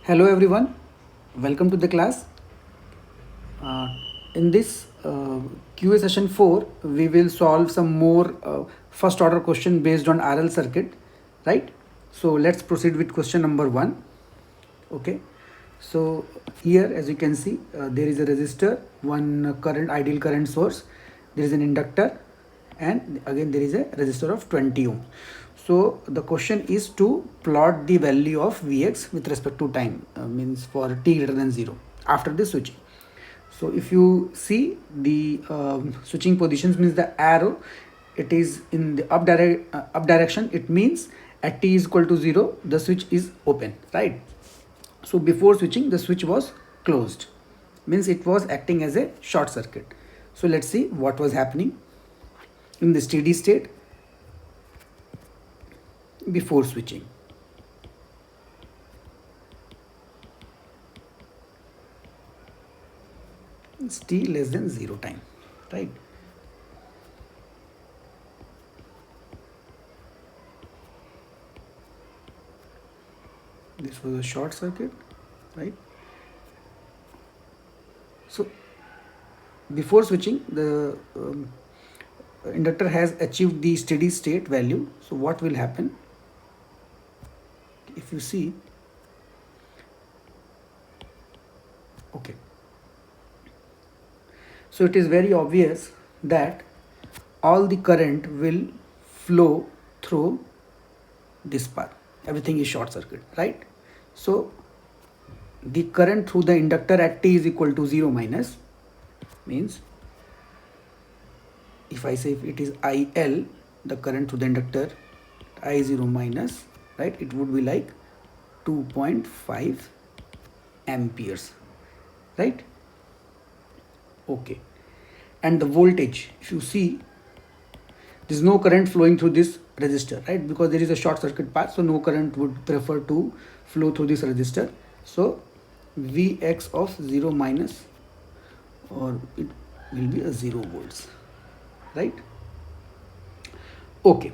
Hello everyone, welcome to the class. Uh, in this QA session 4, we will solve some more first order question based on RL circuit, right? So let's proceed with question number 1. Okay, so here as you can see, there is a resistor, one current ideal current source, there is an inductor, and again there is a resistor of 20 ohm. So the question is to plot the value of Vx with respect to time, means for t greater than 0 after the switching. So if you see the switching positions, means the arrow, it is in the up direction. It means at t is equal to 0, the switch is open, right? So before switching, the switch was closed, means it was acting as a short circuit. So let's see what was happening in the steady state before switching. It's t less than 0 time, right? This was a short circuit, right? So before switching, the inductor has achieved the steady state value. So what will happen? If you see, okay, so it is very obvious that all the current will flow through this path. Everything is short circuit, right? So the current through the inductor at t is equal to 0 minus, means if I say if it is IL, the current through the inductor I0 minus, right, it would be like 2.5 amperes, right? Okay, and the voltage, if you see, there is no current flowing through this resistor, right? Because there is a short circuit path, so no current would prefer to flow through this resistor. So Vx of 0 minus, or it will be a 0 volts, right? Okay,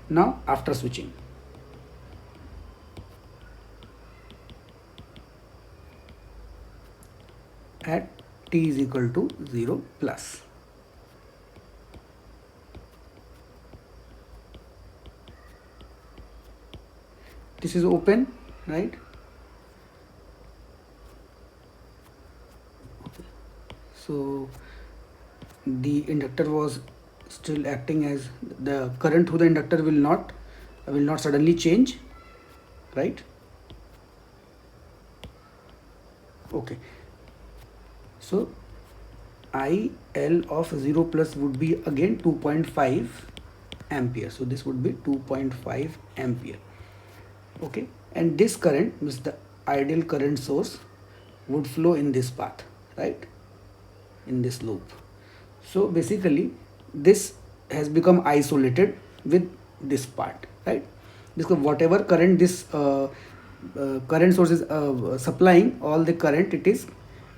now after switching, at t is equal to 0 plus, this is open, right? Okay. So the inductor was still acting as, the current through the inductor will not suddenly change, right? Okay, so IL of 0 plus would be again 2.5 ampere. So this would be 2.5 ampere. Okay, and this current, means the ideal current source, would flow in this path, right, in this loop. So basically this has become isolated with this part, right? Because whatever current this current source is supplying, all the current, it is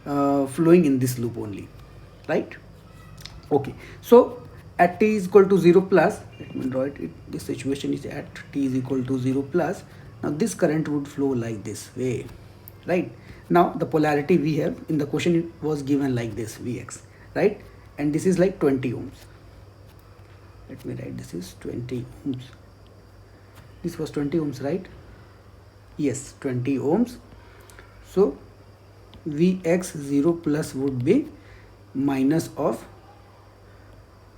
flowing in this loop only, right? Okay, so at t is equal to 0 plus, let me draw it, this situation is at t is equal to 0 plus. Now this current would flow like this way, right? Now the polarity we have in the question, it was given like this, Vx, right? And this is like 20 ohms. Let me write, this is 20 ohms. This was 20 ohms, right? Yes, 20 ohms. So Vx 0 plus would be minus of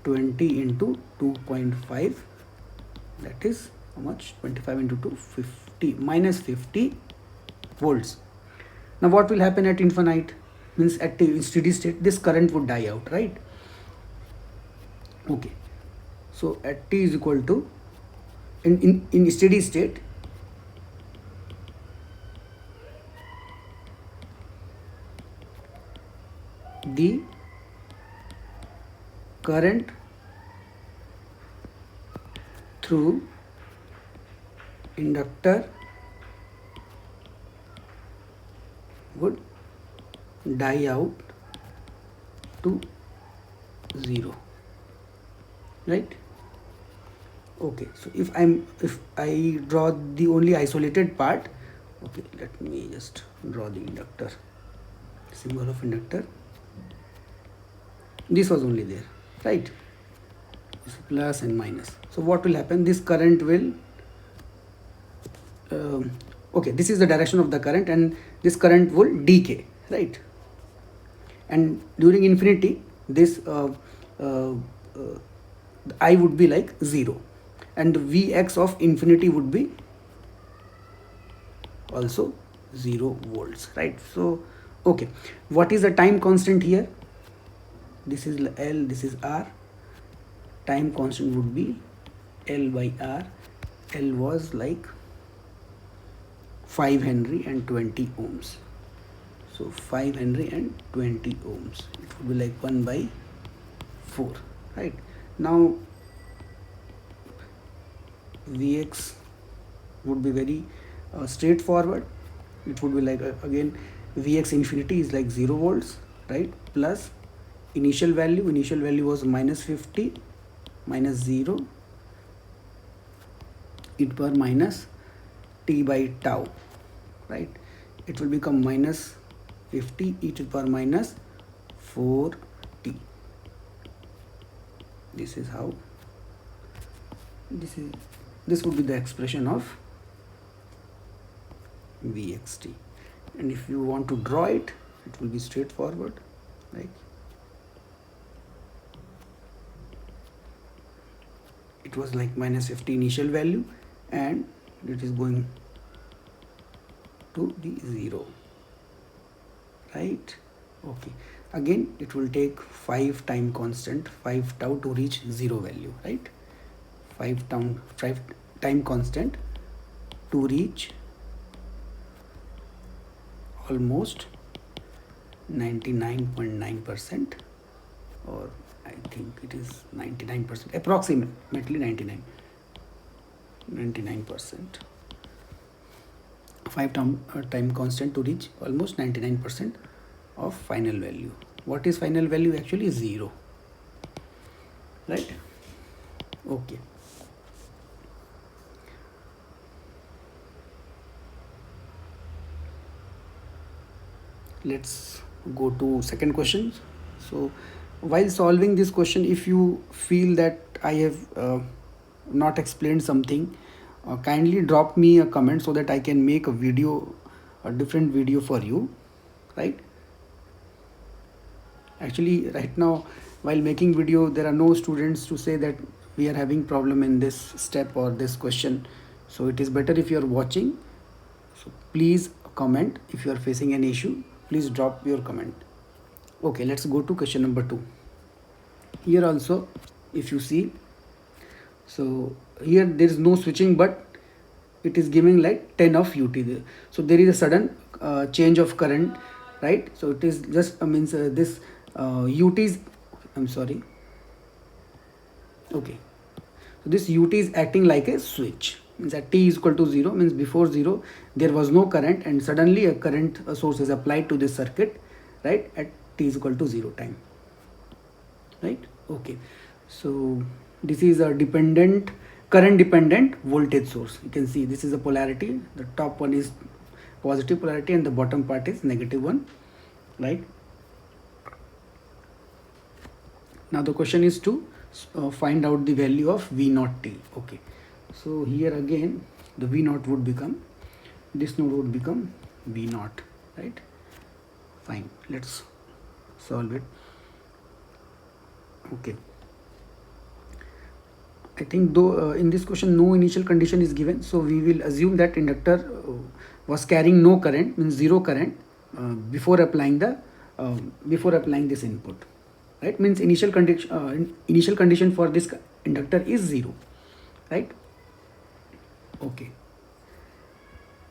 20 into 2.5, that is how much? 25 into 2, 50, minus 50 volts. Now what will happen at infinite? Means at steady state, this current would die out, right? Okay, so at t is equal to, in steady state, the current through inductor would die out to 0, right? Okay, so if I draw the only isolated part, Okay, let me just draw the inductor, symbol of inductor. This was only there, right? It's plus and minus. So what will happen? This current will okay, this is the direction of the current, and this current will decay, right? And during infinity, this uh, I would be like 0, and Vx of infinity would be also 0 volts, right? So okay, what is the time constant here? This is L, this is R. Time constant would be L by R. L was like 5 Henry and 20 ohms. So 5 Henry and 20 ohms. It would be like 1 by 4, right? Now Vx would be very straightforward. It would be like again Vx infinity is like 0 volts, right? Plus initial value was minus 50 minus 0 e to the power minus t by tau, right? It will become minus 50 e to the power minus 4t. This is how this would be the expression of Vxt. And if you want to draw it, it will be straightforward, right? It was like minus 50 initial value, and it is going to the 0, right? Okay, again it will take 5 time constant, 5 tau to reach 0 value, right? 5 time constant to reach almost 99.9%, or I think it is 99%, approximately 99%. 5 time constant to reach almost 99% of final value. What is final value? Actually 0, right? Okay. Let's go to second question. So while solving this question, if you feel that I have not explained something, kindly drop me a comment so that I can make a different video for you, right? Actually right now while making video, there are no students to say that we are having problem in this step or this question. So it is better if you are watching. So please comment. If you are facing an issue, please drop your comment. Okay, let's go to question number 2. Here also, if you see, so here there is no switching, but it is giving like 10 of ut there. So there is a sudden change of current, right? So it is just means this ut is, I'm sorry, okay, so this ut is acting like a switch. Means at t is equal to 0, means before 0 there was no current, and suddenly a current source is applied to this circuit, right, at t is equal to 0 time, right? Okay, so this is a current dependent voltage source. You can see this is a polarity. The top one is positive polarity and the bottom part is negative one, right? Now the question is to find out the value of V naught t. Okay, so here again the V naught would become, this node would become V naught, right? Fine, let's solve it. Okay, I think though in this question no initial condition is given, so we will assume that inductor was carrying no current, means 0 current before applying this input, right? Means initial condition for this inductor is 0, right? Okay,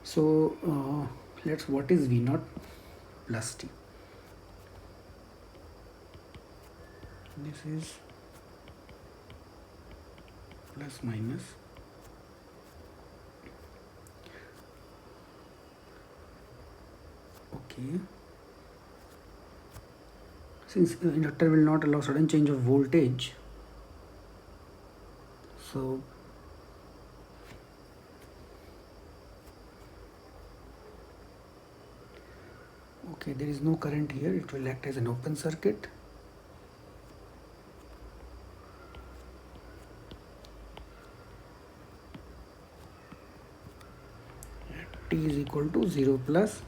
so let's, what is V naught plus t? This is plus minus, okay, since inductor will not allow sudden change of voltage, so Okay, there is no current here, it will act as an open circuit. T is equal to 0 plus,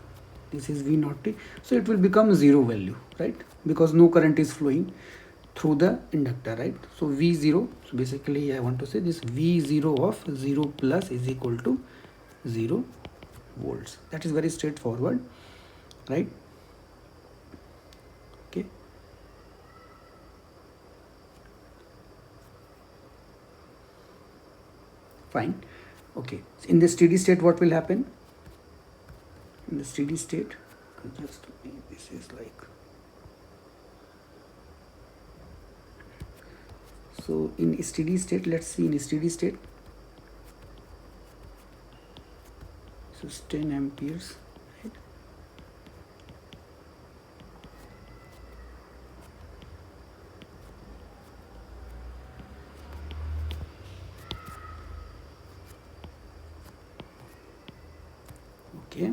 this is V naught T, so it will become 0 value, right? Because no current is flowing through the inductor, right? So V0, so basically I want to say this V0 of 0 plus is equal to 0 volts. That is very straightforward, right? Okay. Fine. Okay. In the steady state, what will happen? In the steady state, just this is like, so in steady state, let's see in steady state, so it's 10 amperes, right? Okay.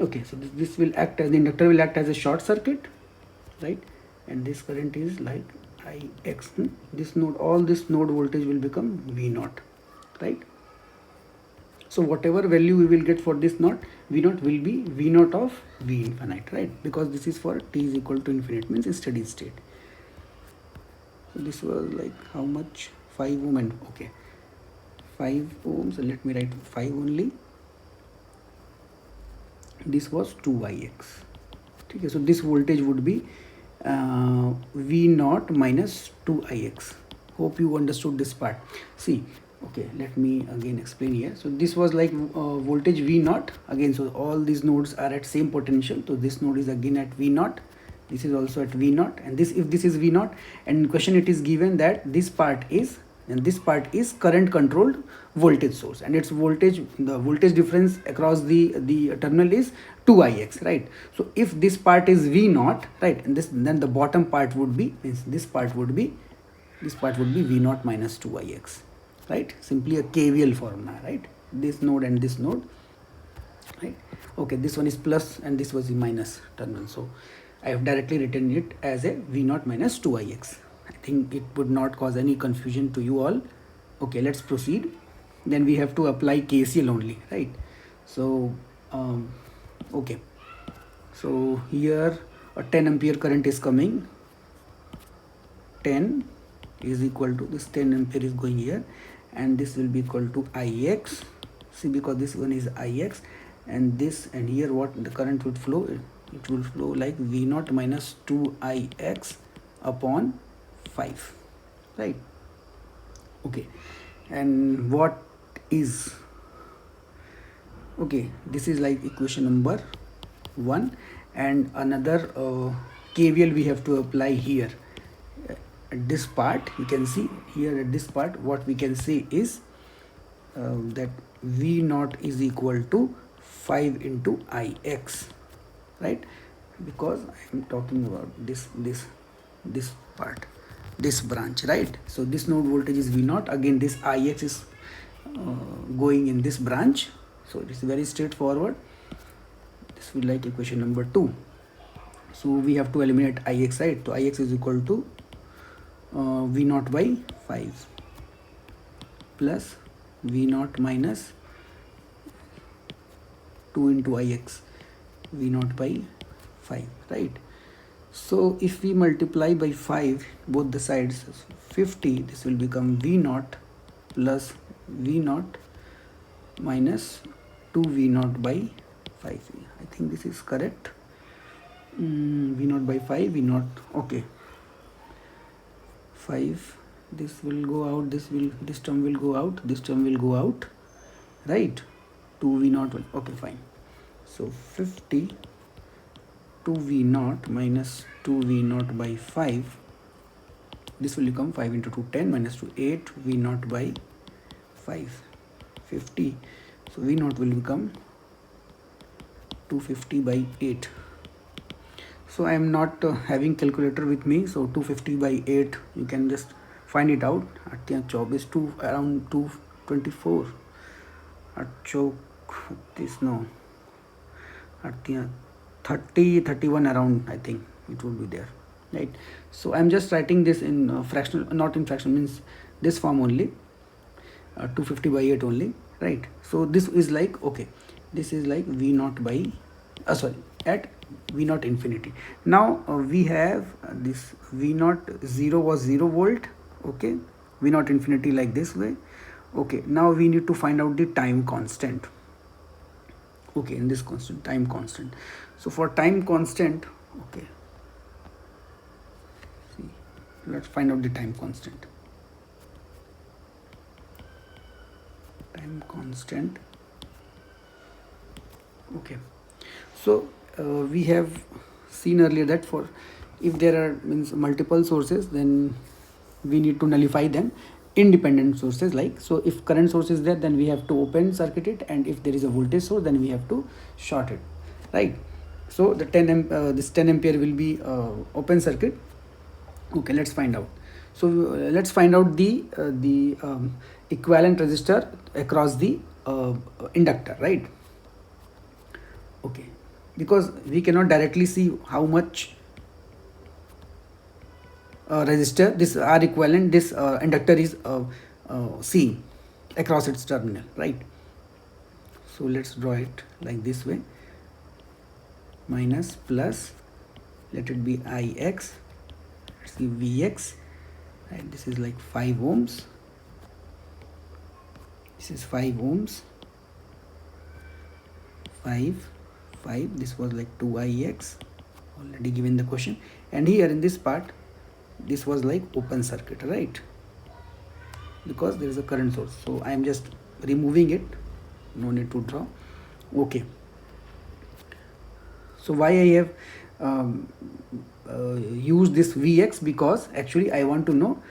Okay, so this will act as, the inductor will act as a short circuit, right? And this current is like Ix. This node, all this node voltage will become V naught, right? So whatever value we will get for this node, V naught will be V naught of V infinite, right? Because this is for t is equal to infinite, means in steady state. So this was like how much? 5 ohm and okay, 5 ohms. So let me write 5 only. This was 2Ix. Okay, so this voltage would be V naught minus 2Ix. Hope you understood this part. See, okay, let me again explain here. So this was like voltage V naught again. So all these nodes are at same potential. So this node is again at V naught. This is also at V naught, and this, if this is V naught, and in question it is given that this part is, and this part is current controlled voltage source, and its voltage, the voltage difference across the terminal is 2Ix, right? So if this part is V naught, right, and this, then the bottom part would be, means this part would be V naught minus 2Ix, right? Simply a KVL formula, right? This node and this node, right? Okay, this one is plus and this was the minus terminal, so I have directly written it as a V naught minus 2Ix. I think it would not cause any confusion to you all. Okay, let's proceed. Then we have to apply KCL only, right? So okay, so here a 10 ampere current is coming. 10 is equal to, this 10 ampere is going here, and this will be equal to Ix. See, because this one is Ix, and this, and here what the current would flow, it will flow like V naught minus 2Ix upon 5, right? Okay, and what is, okay, this is like equation number 1, and another KVL we have to apply here. At this part, you can see here at this part, what we can say is that V naught is equal to 5 into Ix, right? Because I am talking about this part, this branch, right? So this node voltage is V naught. Again, this Ix is going in this branch. So it is very straightforward. This will like equation number 2. So we have to eliminate Ix, right? So Ix is equal to V naught by 5 plus V naught minus 2 into Ix, V naught by 5, right? So if we multiply by 5 both the sides, 50, this will become V naught plus V naught minus 2 V naught by 5. I think this is correct. V naught by 5, V naught, okay, 5, this will go out, this term will go out, this term will go out, right? 2 V naught, okay, fine. So 50 2 V naught minus 2 V naught by 5, this will become 5 into 2, 10 minus 2, 8 V naught by 5, 50. So V naught will become 250 by 8. So I am not having calculator with me, so 250 by 8, you can just find it out. At job is around 224. this, no, at the 30 31 around, I think it would be there, right? So I'm just writing this in fractional, not in fraction, means this form only, 250 by 8 only, right? So this is like, okay, this is like v naught by sorry, at v naught infinity. Now we have this v naught 0 was 0 volt, okay, v naught infinity like this way. Okay, now we need to find out the time constant. Okay, in this constant, time constant. So for time constant, okay, see, let's find out the time constant. Time constant. Okay, so we have seen earlier that for, if there are means multiple sources, then we need to nullify them, independent sources, like, so if current source is there, then we have to open circuit it, and if there is a voltage source, then we have to short it, right? So the this 10 ampere will be open circuit. Okay, let's find out. So let's find out the equivalent resistor across the inductor, right? Okay, because we cannot directly see how much resistor this R equivalent, this inductor is seeing across its terminal, right? So let's draw it like this way, minus plus, let it be Ix, let's see Vx, right? This is like 5 ohms, this is 5 ohms, 5, this was like 2Ix, already given the question, and here in this part, this was like open circuit, right? Because there is a current source, so I am just removing it, no need to draw. Okay, so why I have used this Vx, because actually I want to know,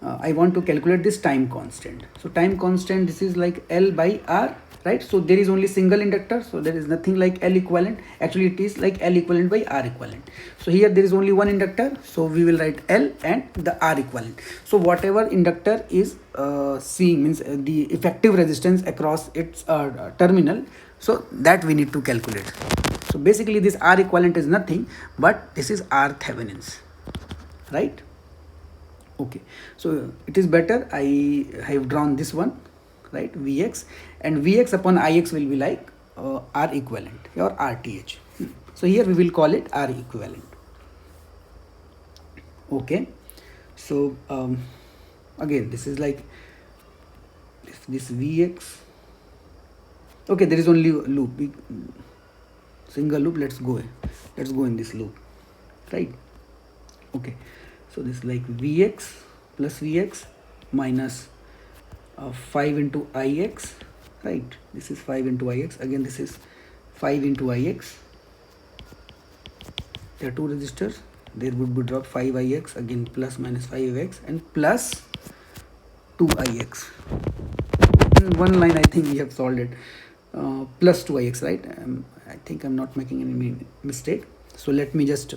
I want to calculate this time constant. So time constant, this is like L by R, right? So there is only single inductor, so there is nothing like L equivalent. Actually it is like L equivalent by R equivalent. So here there is only one inductor, so we will write L and the R equivalent. So whatever inductor is seeing, means the effective resistance across its terminal, so that we need to calculate. So basically this R equivalent is nothing but this is R Thevenin's, right? Okay, so it is better I have drawn this one, right, Vx, and Vx upon Ix will be like R equivalent or RTH. So here we will call it R equivalent. Okay, so again this is like this Vx. Okay, there is only loop, single loop. Let's go in this loop, right? Okay, so this is like Vx plus Vx minus 5 into Ix, right? This is 5 into Ix, again this is 5 into Ix. There are two resistors, there would be drop 5Ix, again plus minus 5Ix and plus 2Ix. In one line I think we have solved it, plus 2Ix, right? I think I'm not making any mistake. So let me just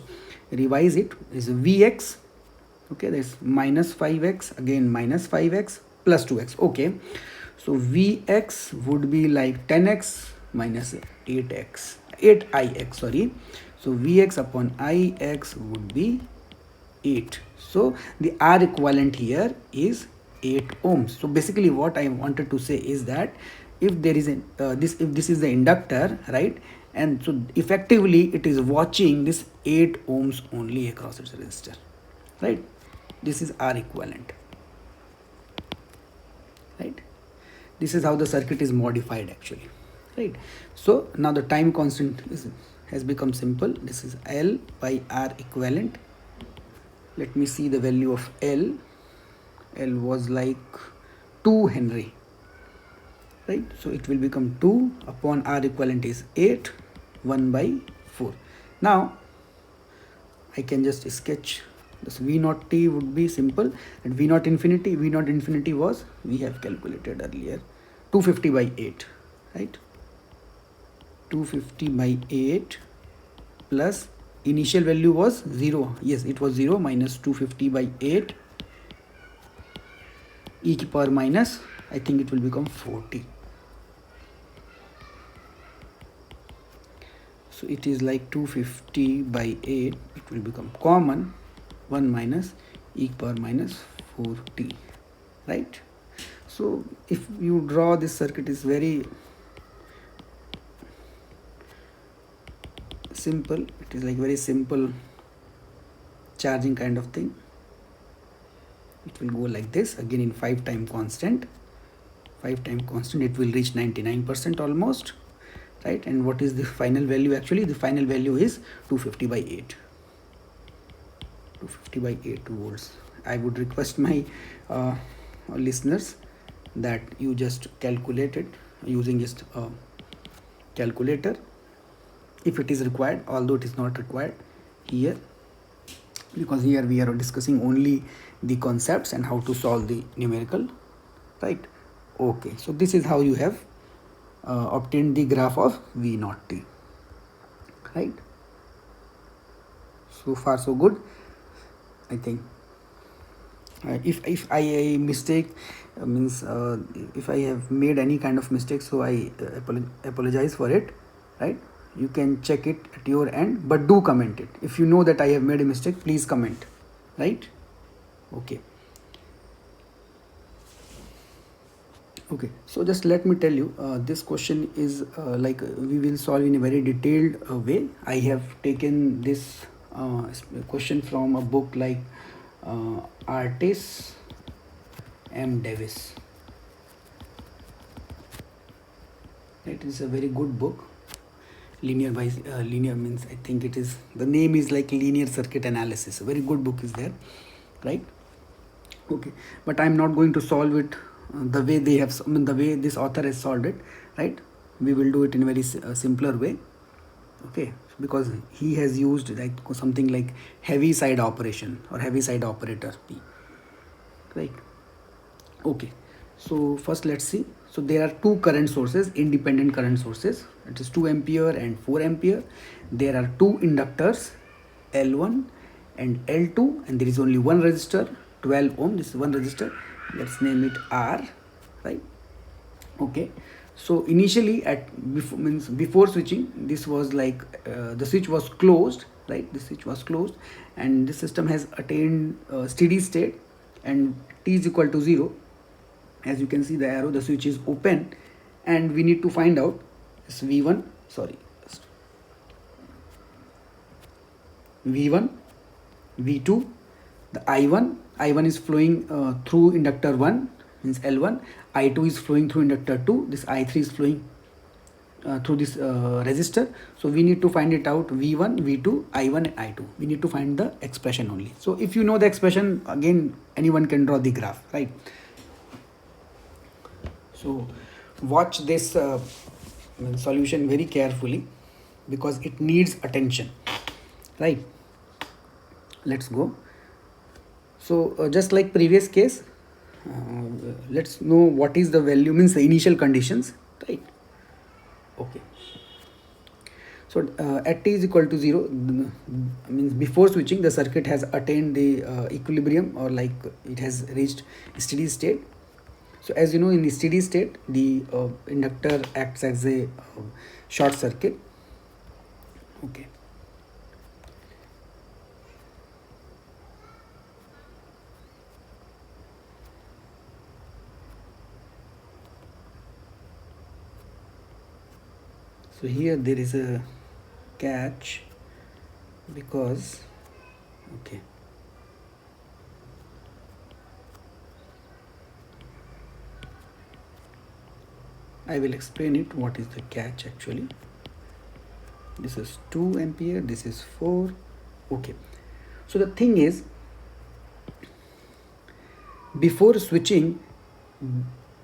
revise it. This is Vx, okay, there's minus 5x, again minus 5x plus 2x. Okay, so Vx would be like 10x minus 8ix, sorry. So Vx upon Ix would be 8. So the R equivalent here is 8 ohms. So basically what I wanted to say is that if there is a if this is the inductor, right, and so effectively it is watching this 8 ohms only across its resistor, right? This is R equivalent, right? This is how the circuit is modified actually, right? So now the time constant has become simple. This is L by R equivalent. Let me see the value of L. L was like 2 Henry, right? So it will become 2 upon R equivalent is 8, 1 by 4. Now I can just sketch this. V naught T would be simple, and V naught infinity was, we have calculated earlier, 250 by 8, right? 250 by 8 plus initial value was 0. Yes, it was 0 minus 250 by 8 e to power minus, I think it will become 40. So it is like 250 by 8, it will become common 1 minus e power minus 4t, right? So if you draw this circuit, is very simple. It is like very simple charging kind of thing. It will go like this again in 5 time constant. 5 time constant, it will reach 99% almost, right? And what is the final value? Actually the final value is 250 by 8. 250 by 8 volts. I would request my listeners that you just calculate it using just a calculator if it is required, although it is not required here, because here we are discussing only the concepts and how to solve the numerical, right? Okay, so this is how you have obtained the graph of V naught t, right? So far so good, I think. If I mistake means if I have made any kind of mistake, so I apologize for it, right? You can check it at your end, but do comment it. If you know that I have made a mistake, please comment, right? Okay. Okay, so just let me tell you, this question is like we will solve in a very detailed way. I have taken this question from a book like Artis M. Davis. It is a very good book. Linear means, I think it is, the name is like linear circuit analysis. A very good book is there, right? Okay, but I'm not going to solve it the way they have, I mean, the way this author has solved it, right? We will do it in a very simpler way, okay? Because he has used like something like heavy side operation or heavy side operator P, right? Okay, so first let's see. So there are two current sources, independent current sources. It is 2 ampere and 4 ampere. There are two inductors, L1 and L2, and there is only one resistor, 12 ohm. This is one resistor. Let's name it R, right? Okay. So initially before switching, this was like the switch was closed, right? The switch was closed, and the system has attained steady state, and t is equal to 0. As you can see the arrow, the switch is open, and we need to find out this V1, V1, V2, the I1 is flowing through inductor 1, means L1, I2 is flowing through inductor 2, this I3 is flowing through this resistor. So we need to find it out, V1, V2, I1 and I2. We need to find the expression only. So if you know the expression, again anyone can draw the graph, right? So watch this solution very carefully because it needs attention, right? Let's go. So just like previous case, let's know what is the value, means the initial conditions, right? Okay. So at t is equal to 0, means before switching the circuit has attained the equilibrium, or like it has reached steady state. So as you know, in the steady state, the inductor acts as a short circuit. Okay. So here there is a catch because, okay, I will explain it what is the catch actually. This is 2 ampere, this is 4. Okay, so the thing is, before switching,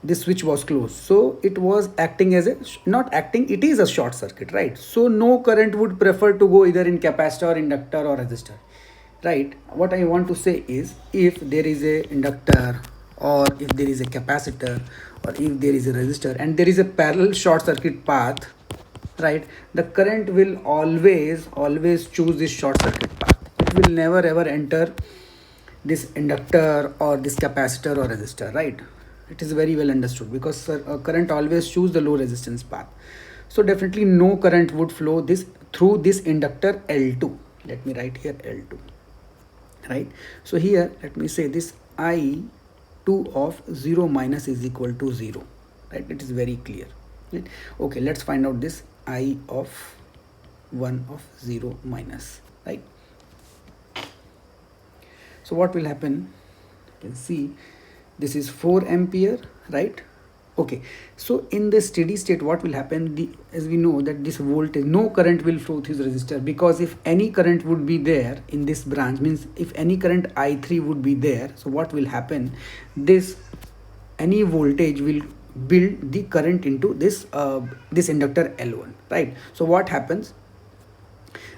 this switch was closed, so it was acting as a, not acting, it is a short circuit, right? So no current would prefer to go either in capacitor, inductor or resistor, right? What I want to say is, if there is a inductor or if there is a capacitor or if there is a resistor and there is a parallel short circuit path, right, the current will always choose this short circuit path. It will never ever enter this inductor or this capacitor or resistor, right? It is very well understood because current always choose the low resistance path. So definitely no current would flow this through this inductor L2. Let me write here L2, right? So here let me say this I2 of 0 minus is equal to 0, right? It is very clear, right? Okay, let's find out this I of 1 of 0 minus, right? So what will happen, you can see this is 4 ampere, right? Okay, so in the steady state what will happen, as we know that this voltage, no current will flow through the resistor, because if any current would be there in this branch, means if any current I3 would be there, so what will happen, this any voltage will build the current into this this inductor L1, right? So what happens,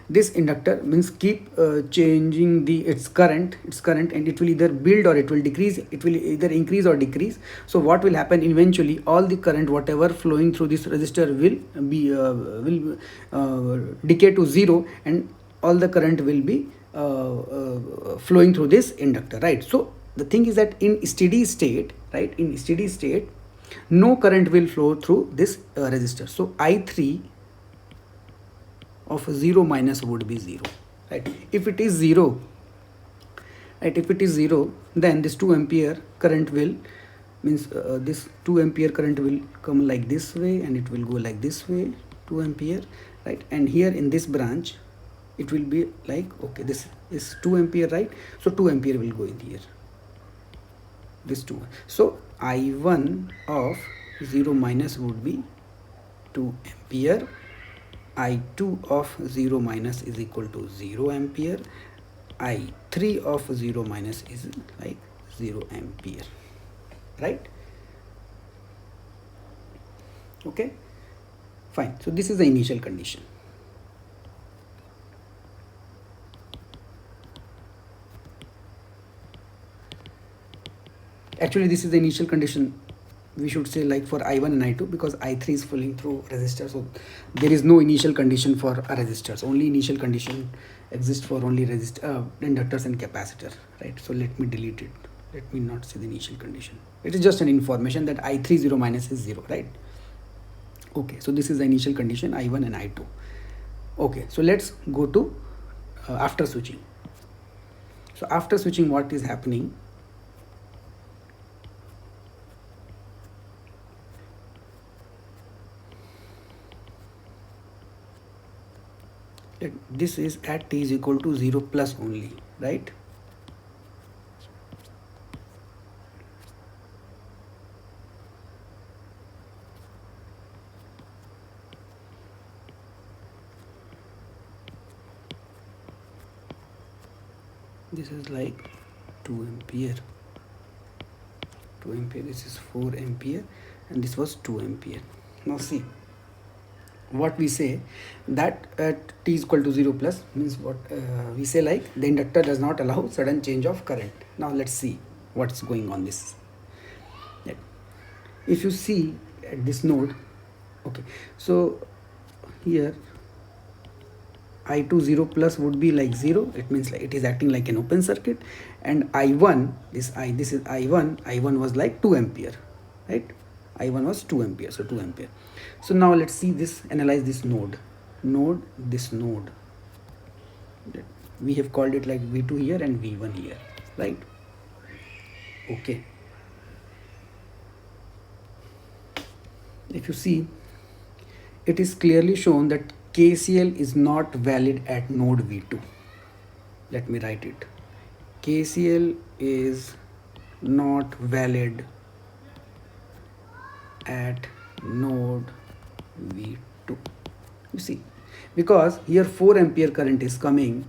this inductor means keep changing its current, and it will either build or it will decrease, it will either increase or decrease. So what will happen, eventually all the current whatever flowing through this resistor will decay to 0, and all the current will be flowing through this inductor, right? So the thing is that in steady state, right, in steady state no current will flow through this resistor. So I3 of 0 minus would be 0, right? If it is 0, right, if it is 0, then this 2 ampere current will, means this 2 ampere current will come like this way, and it will go like this way, 2 ampere, right? And here in this branch it will be like, okay, this is 2 ampere, right? So 2 ampere will go in here, this 2. So I1 of 0 minus would be 2 ampere, I2 of 0 minus is equal to 0 ampere, I3 of 0 minus is like 0 ampere, right? Okay, fine. So this is the initial condition. Actually this is the initial condition, we should say, like for I1 and I2, because I3 is flowing through resistor, so there is no initial condition for a resistors. Only initial condition exists for only inductors and capacitor, right? So let me delete it, let me not see the initial condition. It is just an information that I3 0 minus is 0, right? Okay, so this is the initial condition I1 and I2. Okay, so let's go to after switching. So after switching, what is happening, this is at t is equal to 0 plus only, right? This is like 2 ampere, this is 4 ampere, and this was 2 ampere. Now see, what we say, that at t is equal to 0 plus means what we say, like the inductor does not allow sudden change of current. Now let's see what's going on this. If you see at this node, okay, so here I2 0 plus would be like 0, it means like it is acting like an open circuit, and I1, this is I1 was like 2 ampere, right? I1 was 2 ampere, so 2 ampere. So now let's see this, analyze this node, this node, we have called it like V2 here and V1 here, right? Okay, if you see, it is clearly shown that KCL is not valid at node V2. Let me write it. KCL is not valid at node V2. You see, because here 4 ampere current is coming,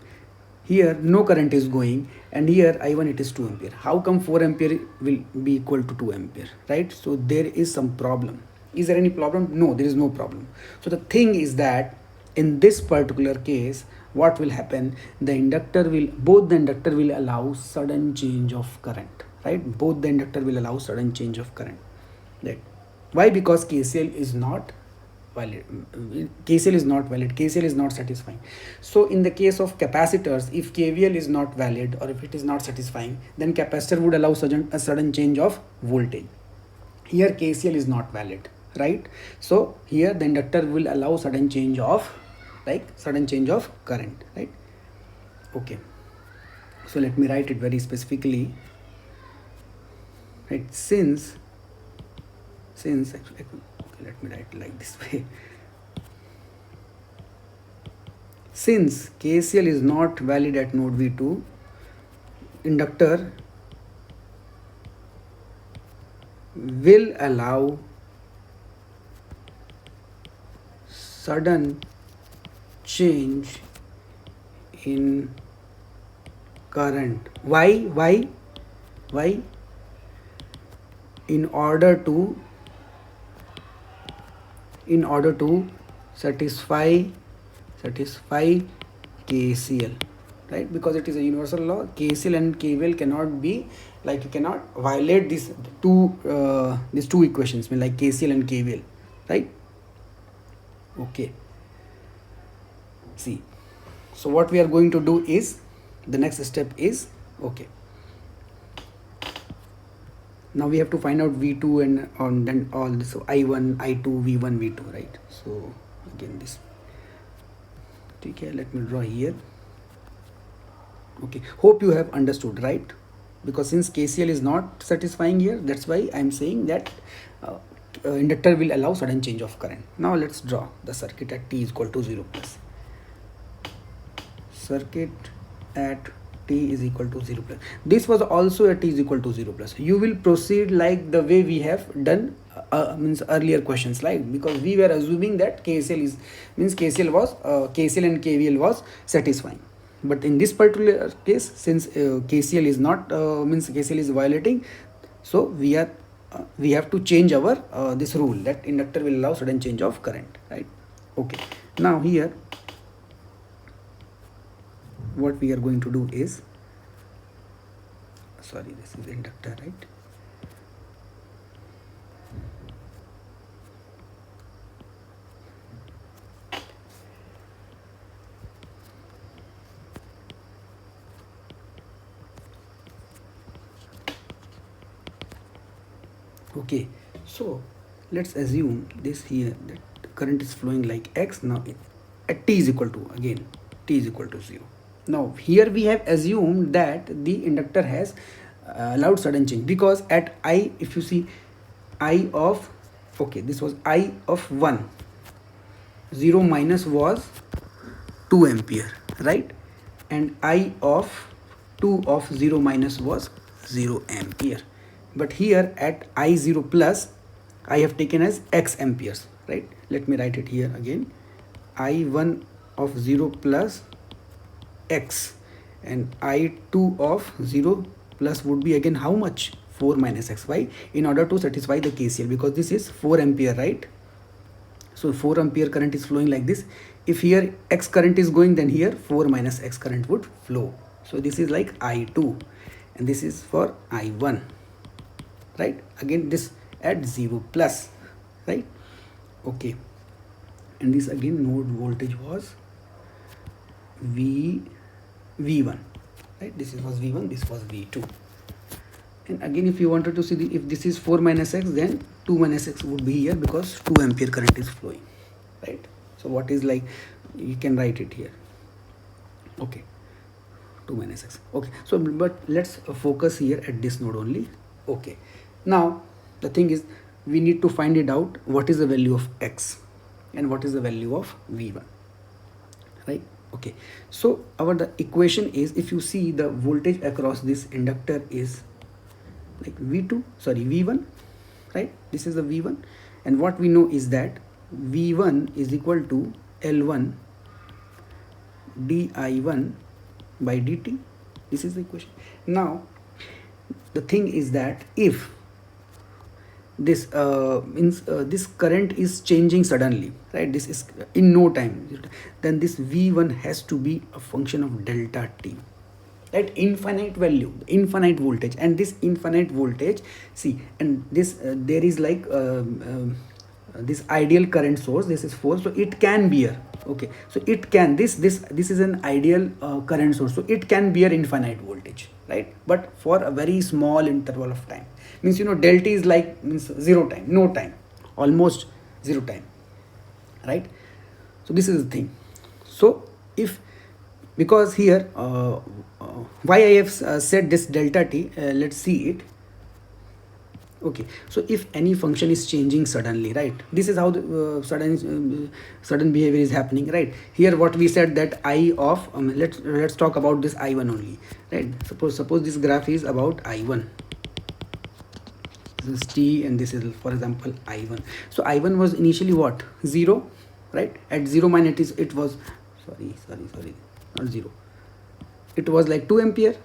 here no current is going, and here I1 it is 2 ampere. How come 4 ampere will be equal to 2 ampere, right? So there is some problem. Is there any problem? No, there is no problem. So the thing is that in this particular case, what will happen, both the inductor will allow sudden change of current, right? Both the inductor will allow sudden change of current, right? Why? Because KCL is not valid. KCL is not valid. KCL is not satisfying. So in the case of capacitors, if KVL is not valid or if it is not satisfying, then capacitor would allow a sudden change of voltage. Here KCL is not valid, right? So here the inductor will allow sudden change of like sudden change of current, right? Okay, so let me write it very specifically, right? Since actually, okay, let me write it like this way. Since KCL is not valid at node V2, inductor will allow sudden change in current. Why? In order to satisfy KCL, right? Because it is a universal law. KCL and KVL cannot be, like, you cannot violate these two equations, like KCL and KVL, right? Okay, see, so what we are going to do is, the next step is, okay, now we have to find out V2 and then all this, so I1, I2, V1, V2, right? So again this, okay, let me draw here. Okay, hope you have understood, right? Because since KCL is not satisfying here, that's why I am saying that inductor will allow sudden change of current. Now let's draw the circuit at t is equal to 0 plus. Circuit at t is equal to 0 plus. This was also at t is equal to 0 plus. You will proceed like the way we have done means earlier questions, like, because we were assuming that KCL and KVL was satisfying. But in this particular case, since KCL is not KCL is violating, so we have to change our this rule that inductor will allow sudden change of current, right? Okay, now here what we are going to do is, sorry, this is inductor, right? Okay, so let's assume this here, that current is flowing like X. Now at t is equal to, again, t is equal to 0. Now here we have assumed that the inductor has allowed sudden change, because at I, if you see, I of, okay, this was I of 1, 0 minus was 2 ampere, right? And I of 2 of 0 minus was 0 ampere. But here at I0 plus, I have taken as X amperes, right? Let me write it here again. I1 of 0 plus X, and I2 of 0 plus would be again how much? 4 minus X. Why? In order to satisfy the KCL, because this is 4 ampere, right? So 4 ampere current is flowing like this. If here X current is going, then here 4 minus X current would flow. So this is like I2, and this is for I1, right? Again this at 0 plus, right? Okay, and this again node voltage was V1, right? This was V1, this was V2. And again, if you wanted to see if this is 4 minus X, then 2 minus X would be here, because 2 ampere current is flowing, right? So what is, like, you can write it here, okay, 2 minus X. Okay, so but let's focus here at this node only. Okay, now the thing is, we need to find it out, what is the value of X and what is the value of V1, right? Okay, so the equation is, if you see the voltage across this inductor is like V1, right? This is the V1, and what we know is that V1 is equal to L1 di1 by dt. This is the equation. Now the thing is that if this this current is changing suddenly, right, this is in no time, then this V1 has to be a function of delta t, right? Infinite value, infinite voltage, and this infinite voltage, see, and this there is like this ideal current source, this is 4, so it can bear, okay, so it can, this is an ideal current source, so it can bear infinite voltage, right? But for a very small interval of time, means, you know, delta is like, means 0 time, no time, almost 0 time, right? So this is the thing. So if, because here why I have said this delta t, let's see it. Okay, so if any function is changing suddenly, right, this is how the sudden behavior is happening, right? Here what we said that I of let's talk about this I1 only, right? Suppose this graph is about I1, this is t and this is for example I1. So I1 was initially what, 0, right? At 0 minus it was sorry not 0, it was like 2 ampere,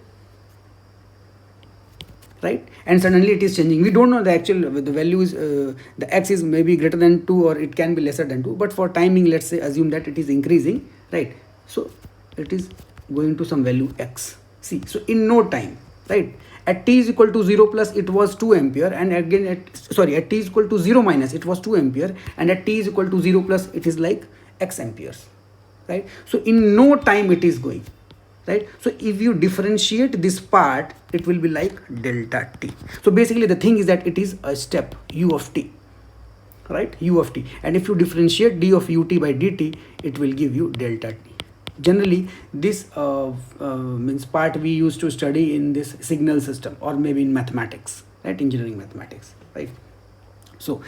right? And suddenly it is changing. We don't know the actual, the value is the x is maybe greater than 2 or it can be lesser than 2, but for timing let's say assume that it is increasing, right? So it is going to some value x. See, so in no time, right, at t is equal to 0 plus it was 2 ampere, and again at t is equal to 0 minus it was 2 ampere, and at t is equal to 0 plus it is like x amperes, right? So in no time it is going, right? So if you differentiate this part, it will be like delta t. So basically the thing is that it is a step u of t, right? U of t, and if you differentiate d of ut by dt, it will give you delta t. Generally this means part we used to study in this signal system or maybe in mathematics, right? Engineering mathematics, right? So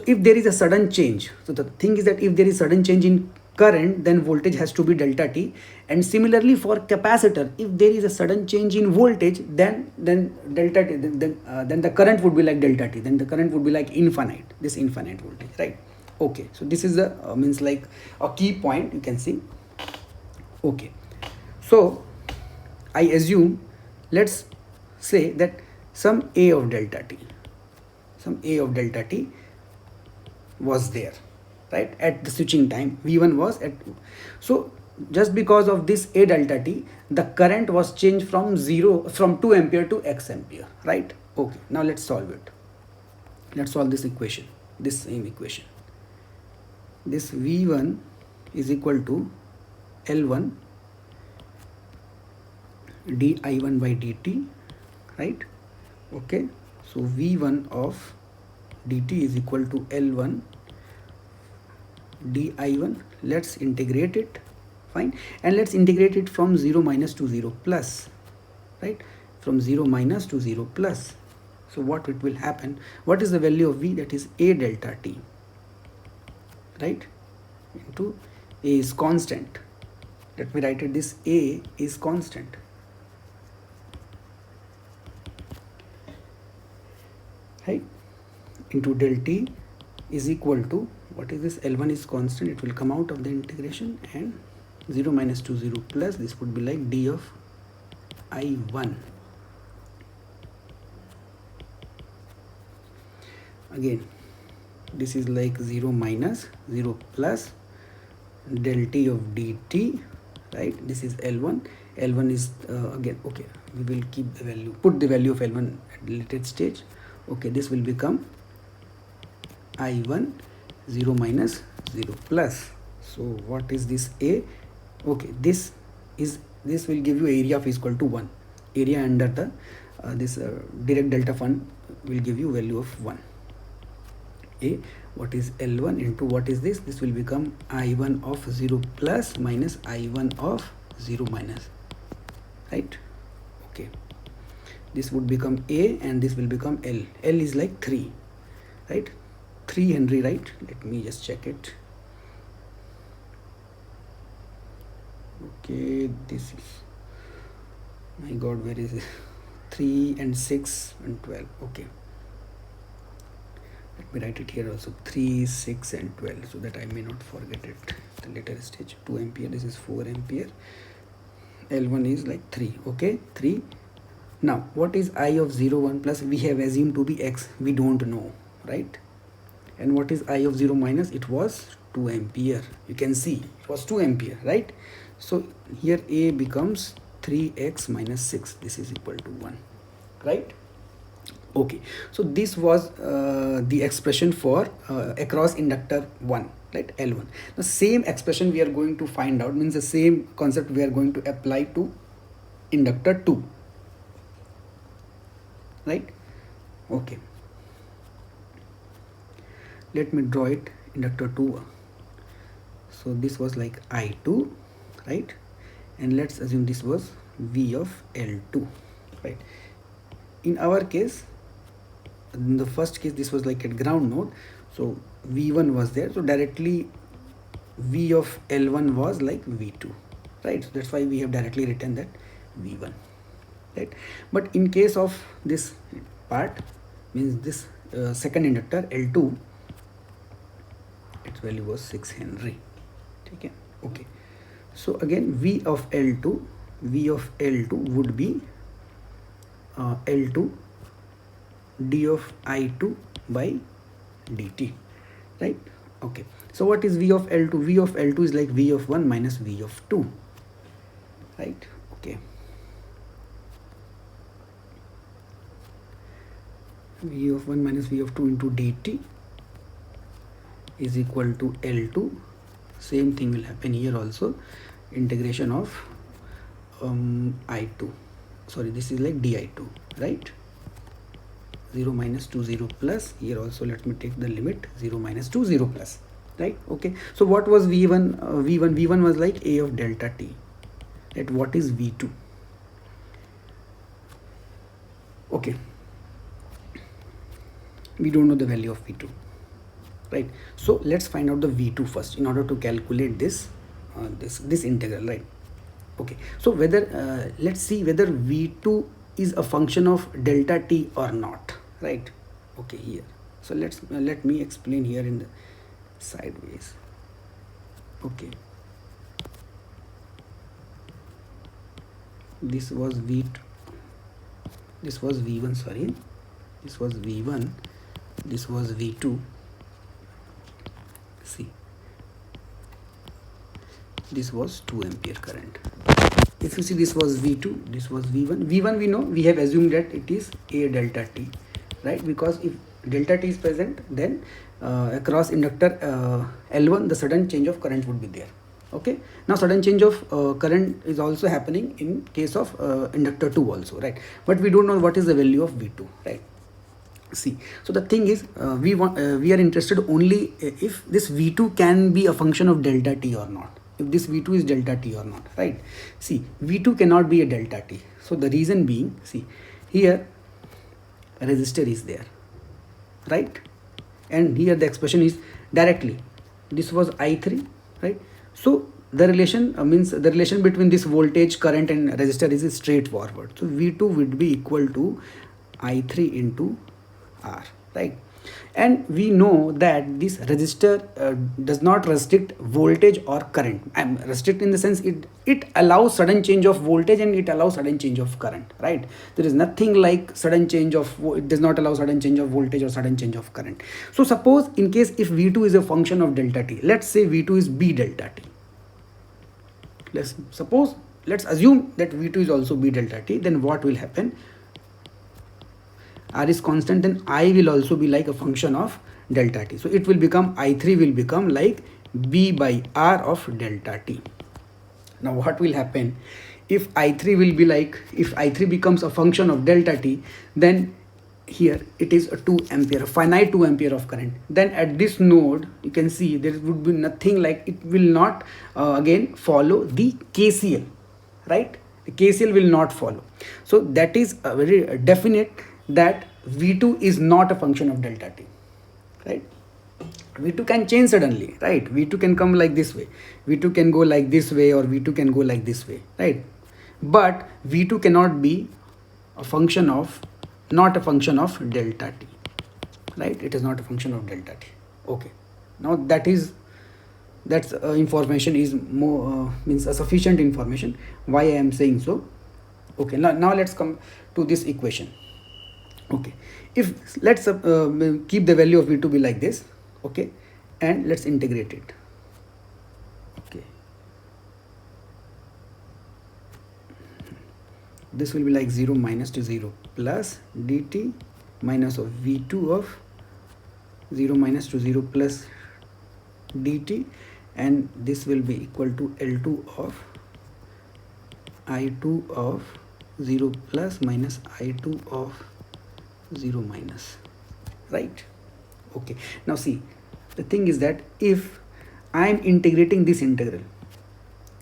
if there is a sudden change, so the thing is that if there is sudden change in current, then voltage has to be delta t. And similarly for capacitor, if there is a sudden change in voltage, then delta t, then the current would be like delta t, then the current would be like infinite, this infinite voltage, right? Okay, so this is the means like a key point you can see. Okay, so I assume, let's say that some a of delta t was there, right, at the switching time. V1 was at, so just because of this a delta t, the current was changed from 2 ampere to x ampere, right? Okay, now let's solve it. Let's solve this equation, this same equation. This V1 is equal to L1 di1 by dt, right? Okay, so V1 of dt is equal to L1 di1. Let's integrate it, fine, and let's integrate it from 0 minus to 0 plus, right? From 0 minus to 0 plus. So what it will happen, what is the value of v? That is a delta t, right, into a is constant. Let me write it, this a is constant, right, into del t is equal to, what is this, L1 is constant, it will come out of the integration, and 0 minus to 0 plus, this would be like d of I1. Again this is like 0 minus 0 plus del t of dt, right? This is L1. L1 is again, okay, we will keep the value, put the value of L1 at later stage. Okay, this will become I1 0 minus 0 plus. So what is this a? Okay, this will give you area of is equal to 1. Area under the this Dirac delta fund will give you value of 1. A, what is L1 into what is this? This will become I1 of 0 plus minus I1 of 0 minus, right? Okay, this would become A and this will become L. L is like 3, right? 3 Henry, right? Let me just check it. Okay, this is, my god, where is it? 3 and 6 and 12. Okay, let me write it here also, 3, 6 and 12, so that I may not forget it at the later stage. 2 ampere, this is 4 ampere. L1 is like 3. Okay, 3. Now what is I of 0 1 plus? We have assumed to be x, we don't know, right? And what is I of 0 minus? It was 2 ampere. You can see it was 2 ampere, right? So here A becomes 3x minus 6. This is equal to 1, right? Okay, so this was the expression for across inductor 1, right, L1. The same expression we are going to find out, means the same concept we are going to apply to inductor 2, right? Okay, let me draw it, inductor 2. So this was like I2, right? And let's assume this was V of L2, right? In our case, in the first case, this was like at ground node, so V1 was there, so directly V of L1 was like V2, right? So that's why we have directly written that V1, right? But in case of this part, means this second inductor L2, its value was 6 Henry. Okay, okay. So again, V of L2 would be L2 d of I2 by dt, right? Okay, so what is V of L2? V of L2 is like V of 1 minus V of 2, right? Okay, V of 1 minus V of 2 into dt is equal to L2. Same thing will happen here also, integration of I2, sorry, this is like di2, right? 0 minus 2 0 plus, here also let me take the limit 0 minus 2 0 plus, right? Okay, so what was V1? V1 was like A of delta t, right? What is V2? Okay, we don't know the value of V2, right? So let's find out the V2 first in order to calculate this this integral, right? Okay, so whether let's see whether V2 is a function of delta t or not, right? Okay, here, so let me explain here in the sideways. Okay, this was V2, this was V1, sorry, this was V1, this was V2. See, this was 2 ampere current. If you see, this was V2, this was V1. V1 we know, we have assumed that it is A delta t, right? Because if delta t is present, then across inductor L1 the sudden change of current would be there. Okay, now sudden change of current is also happening in case of inductor 2 also, right? But we don't know what is the value of V2, right? See, so the thing is, we are interested only if this V2 can be a function of delta t or not, if this V2 is delta t or not, right? See, V2 cannot be a delta t. So the reason being, see, here a resistor is there, right? And here the expression is directly, this was I3, right? So the relation means the relation between this voltage, current and resistor is straightforward. So V2 would be equal to I3 into R, right? And we know that this resistor does not restrict voltage or current. Restrict in the sense it allows sudden change of voltage and it allows sudden change of current, right? There is nothing like sudden change of, it does not allow sudden change of voltage or sudden change of current. So suppose in case if V2 is a function of delta t, let's say V2 is B delta t. Let's assume that V2 is also B delta t, then what will happen? R is constant, then I will also be like a function of delta t. So it will become, I3 will become like B by R of delta t. Now what will happen? If I3 will be like, if I3 becomes a function of delta t, then here it is a 2 ampere, a finite 2 ampere of current. Then at this node, you can see there would be nothing like, it will not again follow the KCL, right? The KCL will not follow. So that is a very definite that V2 is not a function of delta t, right? V2 can change suddenly, right? V2 can come like this way, V2 can go like this way, or V2 can go like this way, right? But V2 cannot be a function of, not a function of delta t, right? It is not a function of delta t. Okay, now that's information is more means a sufficient information why I am saying so. Okay, now let's come to this equation. Okay, if let's keep the value of V2 be like this, okay, and let's integrate it. Okay, this will be like 0 minus to 0 plus dt minus of V2 of 0 minus to 0 plus dt, and this will be equal to L2 of I2 of 0 plus minus I2 of 0 minus, right? Okay, now see, the thing is that if I am integrating this integral.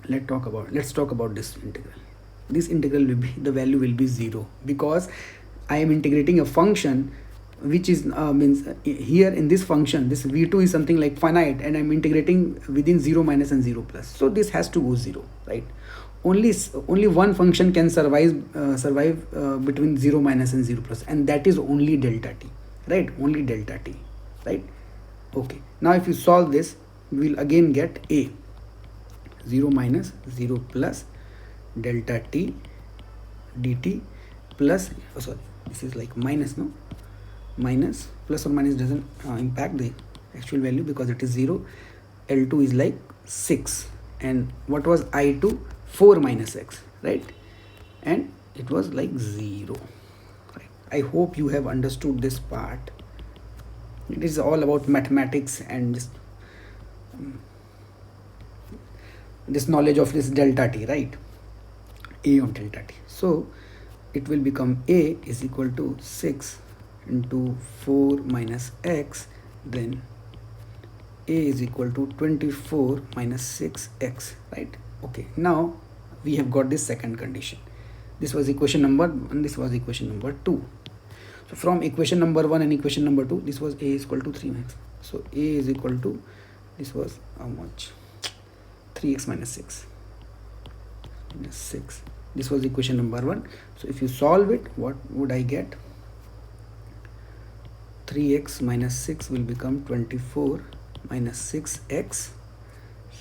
Let's talk about this integral. This integral will be, the value will be 0, because I am integrating a function which is means here in this function this v2 is something like finite, and I'm integrating within 0 minus and 0 plus, so this has to go 0, right? Only one function can survive between 0 minus and 0 plus, and that is only delta t, right? Only delta t, right? Okay, now if you solve this, we'll again get a 0 minus 0 plus delta t dt plus, oh sorry, this is like minus, no, minus, plus or minus doesn't impact the actual value because it is 0. L2 is like 6, and what was I2? 4 minus x, right? And it was like 0, right? I hope you have understood this part. It is all about mathematics and just this knowledge of this delta t, right? A of delta t. So it will become a is equal to 6 into 4 minus x, then a is equal to 24 minus 6x, right? Okay, now we have got this second condition. This was equation number 1, this was equation number 2. So from equation number 1 and equation number 2, this was a is equal to 3x. So a is equal to, this was how much? 3x minus 6 minus 6. This was equation number 1. So if you solve it, what would I get? 3x minus 6 will become 24 minus 6x.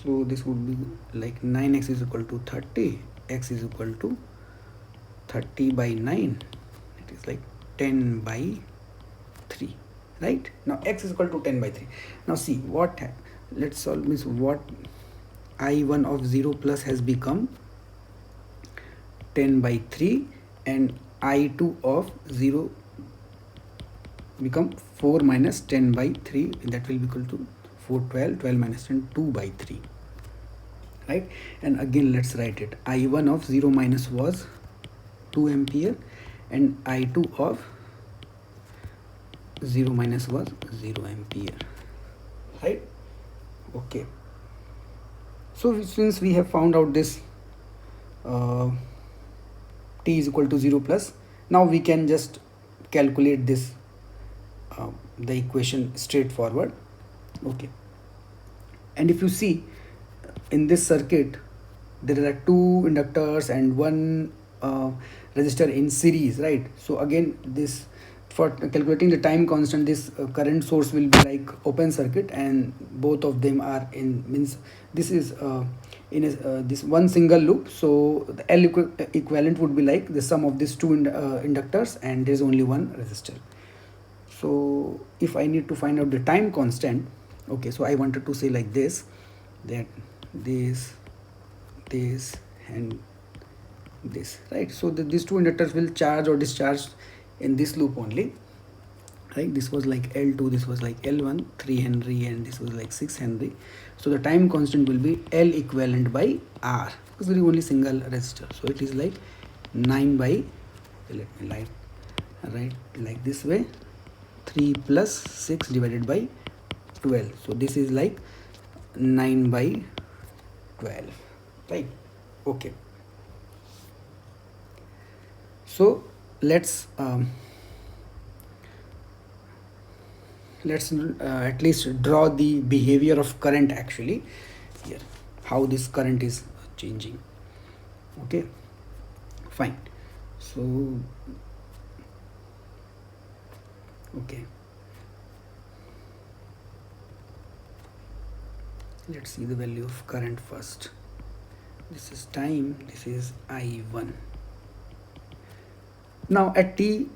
So this would be like 9x is equal to 30, x is equal to 30 by 9, it is like 10 by 3, right? Now x is equal to 10 by 3. Now see what, let's solve this. What I1 of 0 plus has become 10 by 3, and I2 of 0 become 4 minus 10 by 3, that will be equal to 4, 12, 12 minus 10, 2 by 3, right? And again let's write it. I1 of 0 minus was 2 ampere, and I2 of 0 minus was 0 ampere, right? Okay, so since we have found out this t is equal to 0 plus, now we can just calculate this the equation straightforward. Okay, and if you see in this circuit there are 2 inductors and 1 resistor in series, right? So again, this, for calculating the time constant, this current source will be like open circuit, and both of them are in, means this is in a, this one single loop. So the L equivalent would be like the sum of these 2 inductors, and there is only one resistor. So if I need to find out the time constant, okay, so I wanted to say like this, that this and this, right? So these 2 inductors will charge or discharge in this loop only, right? This was like L2, this was like L1, 3 Henry, and this was like 6 Henry. So the time constant will be L equivalent by R, because there is only single resistor. So it is like 9 by, let me write like this way, 3 plus 6 divided by 12. So this is like 9 by 12, right? Okay, so let's at least draw the behavior of current actually here, how this current is changing. Okay, fine. So okay, let's see the value of current first. This is time, this is I1. Now at t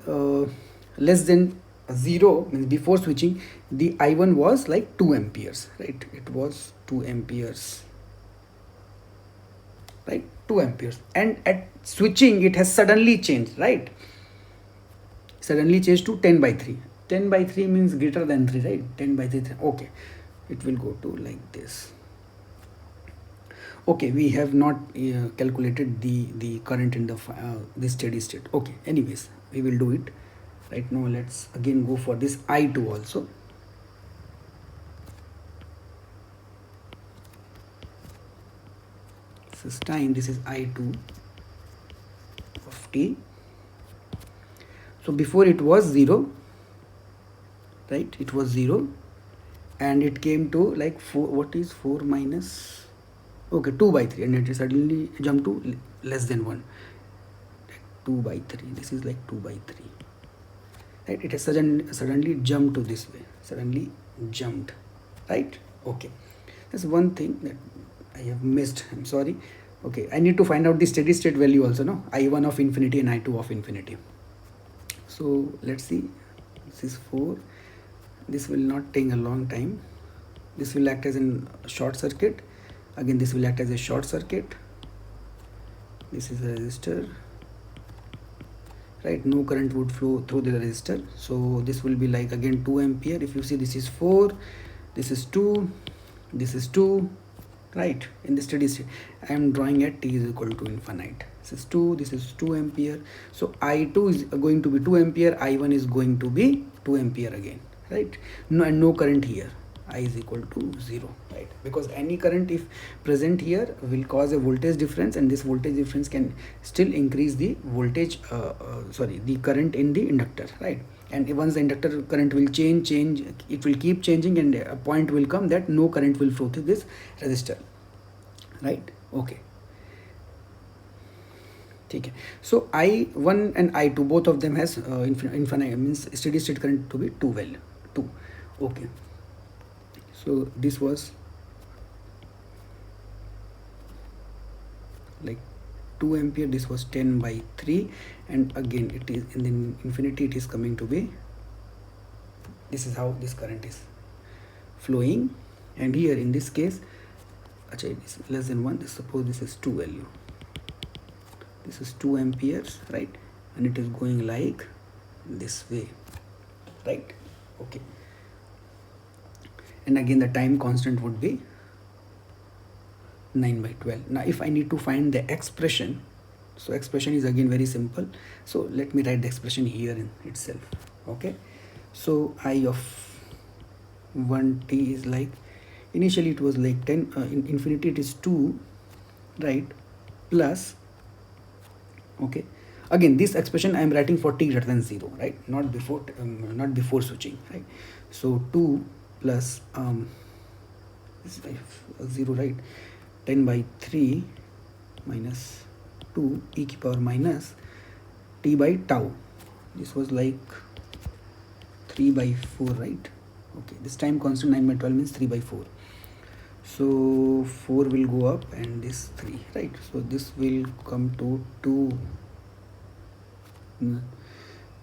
less than 0, means before switching, the I1 was like 2 amperes, right? It was 2 amperes, right? 2 amperes, and at switching it has suddenly changed, right? Suddenly changed to 10 by 3. 10 by 3 means greater than 3, right? 10 by 3, okay, it will go to like this. Okay, we have not calculated the current in the steady state. Okay, anyways, we will do it right now. Let's again go for this I2 also. this is time, this is I2 of t. So before it was 0, right, it was 0, and it came to like 4, what is 4 minus, okay, 2 by 3, and it suddenly jumped to less than 1, like 2 by 3, this is like 2 by 3, right, it has suddenly jumped to this way, suddenly jumped, right? Okay, that's one thing that I have missed, I'm sorry. Okay, I need to find out the steady state value also, no, I1 of infinity and I2 of infinity. So let's see, this is 4, this will not take a long time, this will act as a short circuit, again this will act as a short circuit, this is a resistor, right, no current would flow through the resistor, so this will be like again 2 ampere. If you see, this is 4, this is 2, this is 2, right? In the steady state I am drawing at t is equal to infinite. This is 2, this is 2 ampere, so I2 is going to be 2 ampere, I1 is going to be 2 ampere again, right? No, and no current here, I is equal to 0, right? Because any current if present here will cause a voltage difference, and this voltage difference can still increase the voltage, the current in the inductor, right? And once the inductor current will change, it will keep changing, and a point will come that no current will flow through this resistor, right? Okay. Okay. So I1 and I2 both of them has infinite, means steady state current to be 2 value 2. Okay. So this was like 2 ampere, this was 10 by 3, and again it is in the infinity, it is coming to be, this is how this current is flowing. And here in this case, actually it is less than 1, suppose this is 2 value, this is 2 amperes, right, and it is going like this way, right? Okay, and again the time constant would be 9 by 12. Now if I need to find the expression, so expression is again very simple, so let me write the expression here in itself. Okay, so I of 1t is like, initially it was like 10, in infinity it is 2, right, plus, okay, again this expression I am writing for t greater than 0, right, not before switching, right? So 2 plus this is 0, right, 10 by 3 minus 2 e to the power minus t by tau, this was like 3 by 4, right? Okay, this time constant 9 by 12 means 3 by 4, so 4 will go up and this 3, right? So this will come to 2,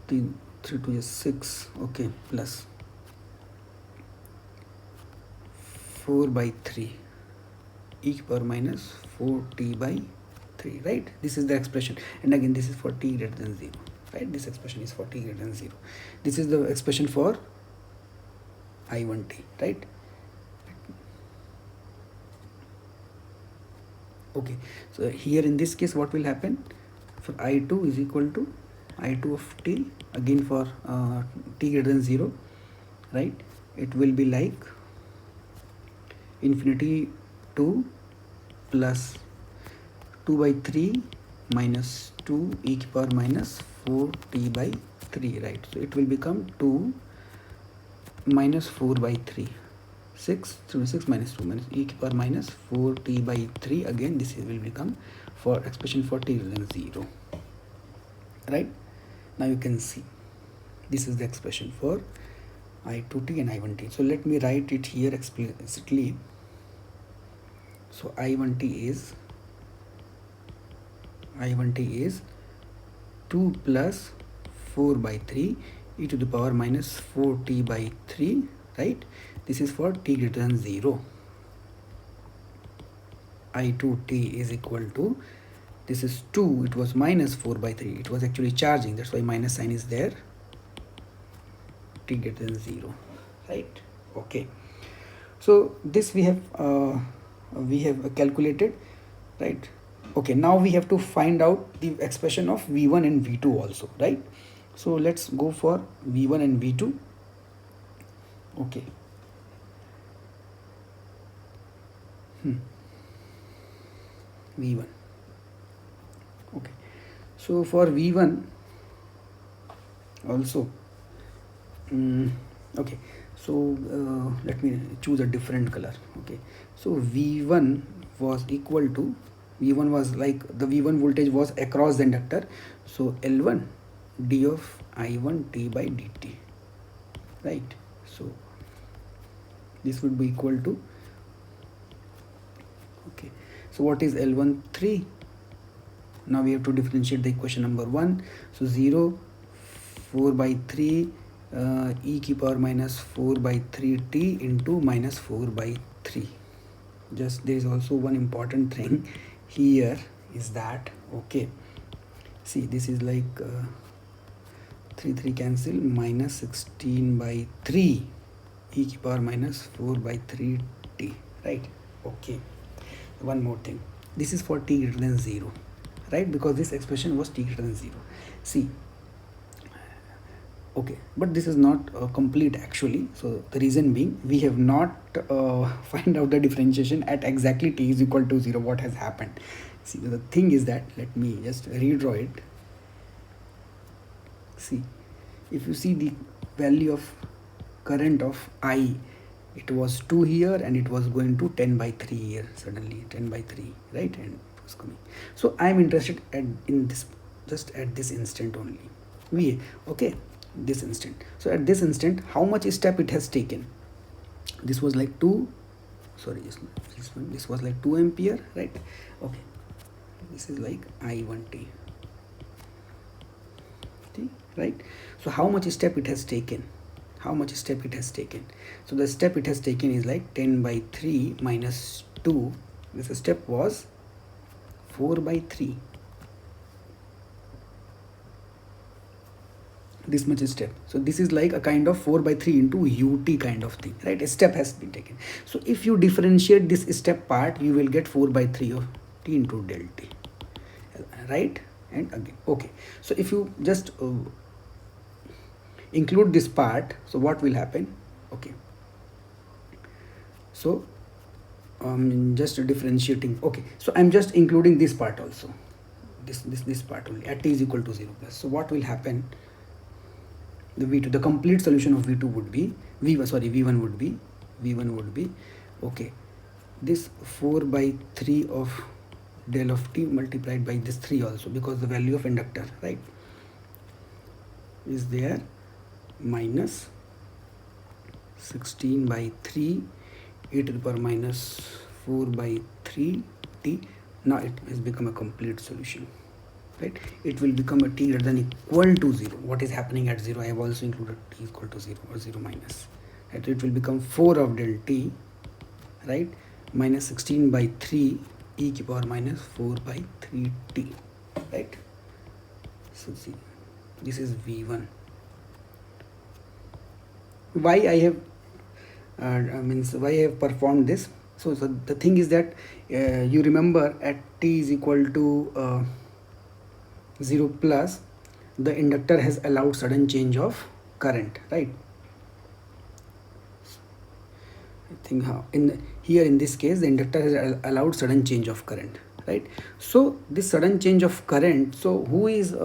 3 to is 6, okay, plus 4 by 3 e to the power minus 4t by 3, right? This is the expression, and again this is for t greater than 0, right? This expression is for t greater than 0. This is the expression for I1t, right? Okay, so here in this case what will happen, for I2 is equal to I2 of t, again for t greater than 0, right, it will be like infinity 2 plus 2 by 3 minus 2 e to the power minus 4t by 3, right? So it will become 2 minus 4 by 3, 6, 6 minus 2 minus e to the power minus 4t by 3, again this will become for expression for t greater than 0, right? Now you can see this is the expression for I2t and I1t. So let me write it here explicitly. So I1t is 2 plus 4 by 3 e to the power minus 4t by 3, right? This is for t greater than 0. I2t is equal to, this is 2, it was minus 4 by 3, it was actually charging, that's why minus sign is there, t greater than 0, right? Okay, so this we have calculated, right? Okay, now we have to find out the expression of V1 and V2 also, right? So let's go for V1 and V2. Okay. V1. Okay, so for V1 also, okay, so let me choose a different color. Okay, so V1 was equal to, V1 was like the V1 voltage was across the inductor, so L1 d of I1 t by dt, right? So this would be equal to, okay, so what is L1? 3. Now we have to differentiate the equation number 1. So 0, 4 by 3 e की power minus 4 by 3t into minus 4 by 3. Just there is also one important thing here is that, okay, see, this is like 3 cancel, minus 16 by 3 e की power minus 4 by 3t, right? Okay, one more thing, this is for t greater than 0, right? Because this expression was t greater than 0. See, okay, but this is not complete actually. So the reason being, we have not find out the differentiation at exactly t is equal to 0. What has happened? See, the thing is that, let me just redraw it. See, if you see the value of current of I, it was 2 here and it was going to 10 by 3 here, suddenly 10 by 3, right? And it was coming. So I am interested in this, just at this instant only. Okay, this instant. So at this instant, how much step it has taken? This was like 2, sorry, this was like 2 ampere, right? Okay, this is like I1t, right? So how much step it has taken? How much step it has taken? So the step it has taken is like 10 by 3 minus 2. This step was 4 by 3. This much step. So this is like a kind of 4 by 3 into ut kind of thing, right? A step has been taken. So if you differentiate this step part, you will get 4 by 3 of t into del t, right? And again, okay, so if you just include this part, so what will happen? Okay, so just differentiating. Okay, so I'm just including this part also, this part only at t is equal to 0 plus. So what will happen? The V2, the complete solution of V2 would be V1 would be, okay, this 4 by 3 of del of t multiplied by this 3 also, because the value of inductor, right, is there, minus 16 by 3 e to the power minus 4 by 3 t. Now it has become a complete solution, right? It will become a t greater than equal to 0. What is happening at 0? I have also included t equal to 0 or 0 minus, right? It will become 4 of del t, right, minus 16 by 3 e to the power minus 4 by 3t, right? So see, this is V1. Why I have why I have performed this? So the thing is that you remember at t is equal to 0 plus, the inductor has allowed sudden change of current, right? I think how here in this case the inductor has allowed sudden change of current, right? So this sudden change of current, so who is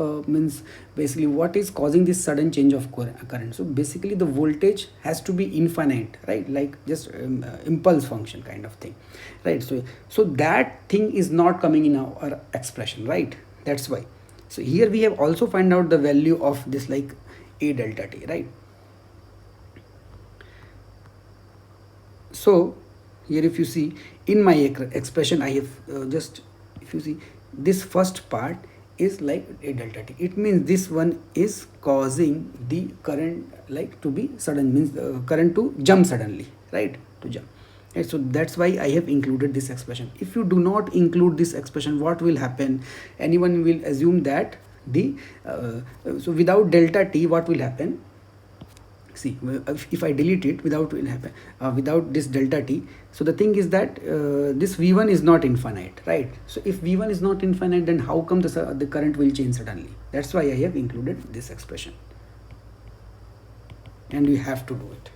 basically what is causing this sudden change of current? So basically the voltage has to be infinite, right? Like just impulse function kind of thing, right? So that thing is not coming in our expression, right? That's why. So here we have also find out the value of this, like a delta t, right? So here if you see in my expression, I have just, if you see, this first part is like a delta t. It means this one is causing the current like to be sudden, means current to jump suddenly, right? To jump. Right, so that's why I have included this expression. If you do not include this expression, what will happen? Anyone will assume that the so without delta t, what will happen? See, if I delete it, without will happen without this delta t. So the thing is that this V1 is not infinite, right? So if V1 is not infinite, then how come the current will change suddenly? That's why I have included this expression, and you have to do it,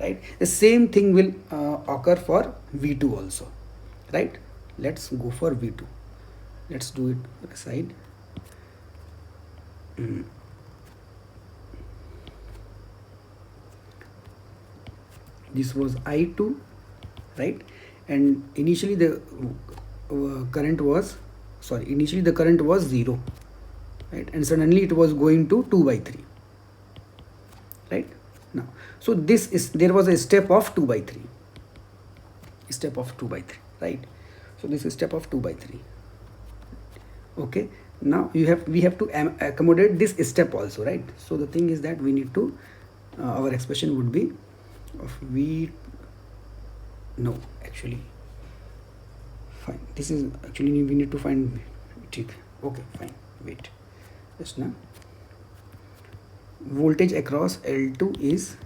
right? The same thing will occur for V2 also, right? Let's go for V2. let's do it aside. This was I2, right? And initially the current was, initially the current was 0, right? And suddenly it was going to 2 by 3, right? Now, so this is, there was a step of 2 by 3, right? So this is step of 2 by 3. Okay, now we have to accommodate this step also, right? So the thing is that we need to, our expression would be of V, no, actually, fine, this is actually, we need to find it. Okay, fine, wait, just now, voltage across L2 is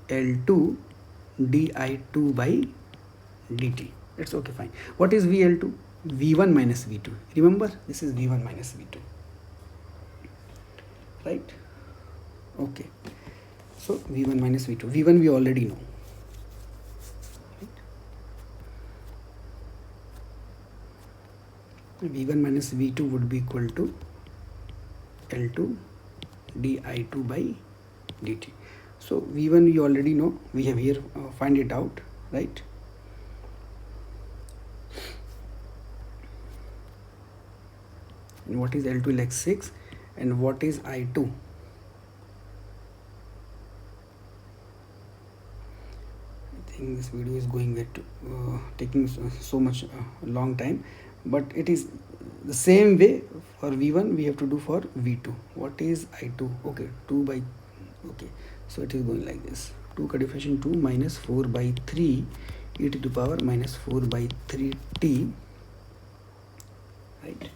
L2 di2 by dt. That's okay, fine. What is VL2? V1 minus V2. Remember, this is V1 minus V2, right? Okay, so V1 minus V2. V1 we already know, right? V1 minus V2 would be equal to L2 di2 by dt. So V1 we already know, we have here, find it out, right? And what is L2? Like 6. And what is I2? I think this video is going taking so much long time, but it is the same way for V1 we have to do for V2. What is I2? Okay, 2 by, okay, so it is going like this, 2 का differentiation 2 minus 4 by 3 e to the power minus 4 by 3t, right?